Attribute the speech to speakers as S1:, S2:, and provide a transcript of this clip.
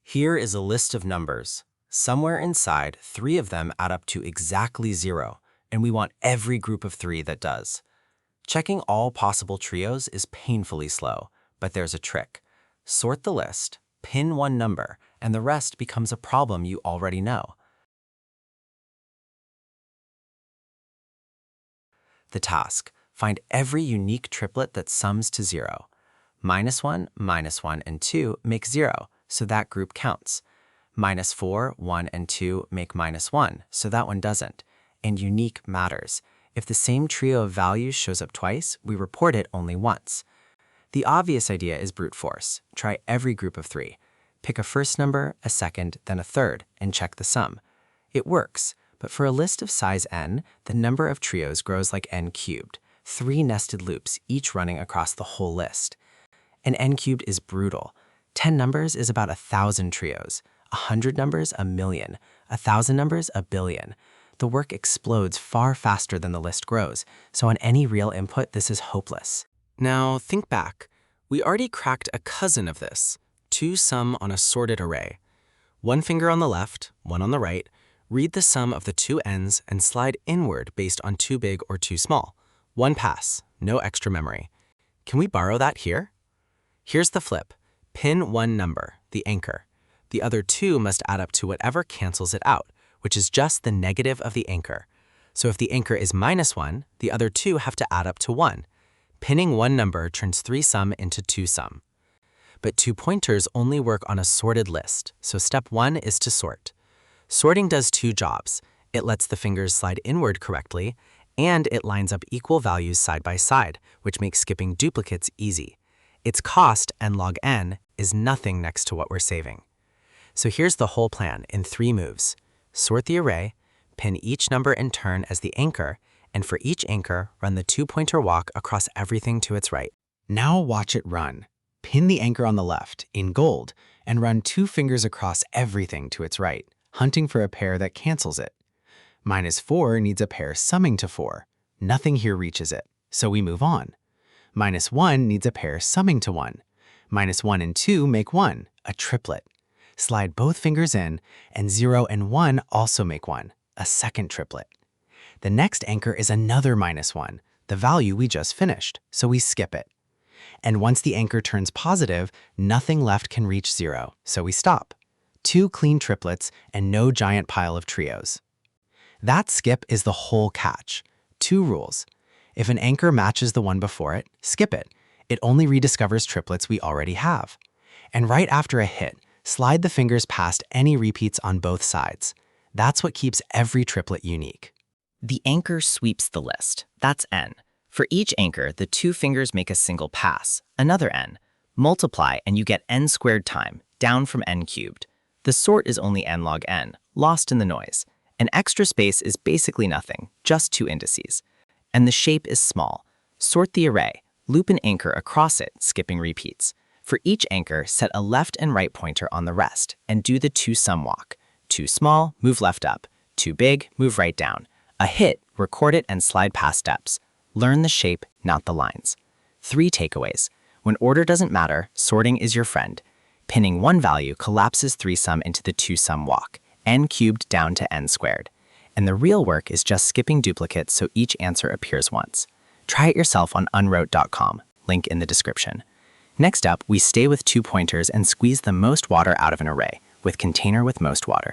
S1: Here is a list of numbers. Somewhere inside, 3 of them add up to exactly 0, and we want every group of 3 that does. Checking all possible trios is painfully slow, but there's a trick. Sort the list, pin one number, and the rest becomes a problem you already know. The task: find every unique triplet that sums to 0. -1, -1, and 2 make 0, so that group counts. -4, 1, and 2 make -1, so that one doesn't. And unique matters. If the same trio of values shows up twice, we report it only once. The obvious idea is brute force. Try every group of 3. Pick a first number, a second, then a third, and check the sum. It works, but for a list of size n, the number of trios grows like n cubed, 3 nested loops, each running across the whole list. And n cubed is brutal. 10 numbers is about 1,000 trios, 100 numbers a million, 1,000 numbers a billion. The work explodes far faster than the list grows, so on any real input, this is hopeless. Now think back. We already cracked a cousin of this, 2 sum on a sorted array. 1 finger on the left, 1 on the right. Read the sum of the 2 ends and slide inward based on too big or too small. 1 pass, no extra memory. Can we borrow that here? Here's the flip. Pin one number, the anchor. The other 2 must add up to whatever cancels it out, which is just the negative of the anchor. So if the anchor is -1, the other 2 have to add up to 1. Pinning one number turns 3 sum into 2 sum. But 2 pointers only work on a sorted list, so step 1 is to sort. Sorting does 2 jobs. It lets the fingers slide inward correctly, and it lines up equal values side by side, which makes skipping duplicates easy. Its cost, n log n, is nothing next to what we're saving. So here's the whole plan in 3 moves. Sort the array, pin each number in turn as the anchor, and for each anchor, run the 2-pointer walk across everything to its right. Now watch it run. Pin the anchor on the left, in gold, and run 2 fingers across everything to its right, hunting for a pair that cancels it. -4 needs a pair summing to 4. Nothing here reaches it, so we move on. -1 needs a pair summing to 1. -1 and 2 make 1, a triplet. Slide both fingers in, and 0 and 1 also make 1, a second triplet. The next anchor is another -1, the value we just finished, so we skip it. And once the anchor turns positive, nothing left can reach 0, so we stop. 2 clean triplets and no giant pile of trios. That skip is the whole catch. 2 rules. If an anchor matches the one before it, skip it. It only rediscovers triplets we already have. And right after a hit, slide the fingers past any repeats on both sides. That's what keeps every triplet unique.
S2: The anchor sweeps the list. That's n. For each anchor, the 2 fingers make a single pass, another n. Multiply and you get n squared time, down from n cubed. The sort is only n log n, lost in the noise. An extra space is basically nothing, just 2 indices. And the shape is small. Sort the array, loop an anchor across it, skipping repeats. For each anchor, set a left and right pointer on the rest, and do the 2 sum walk. Too small, move left up. Too big, move right down. A hit, record it and slide past steps. Learn the shape, not the lines. 3 takeaways. When order doesn't matter, sorting is your friend. Pinning one value collapses 3 sum into the 2 sum walk, n cubed down to n squared. And the real work is just skipping duplicates so each answer appears once. Try it yourself on unwrote.com, link in the description. Next up, we stay with 2 pointers and squeeze the most water out of an array, with container with most water.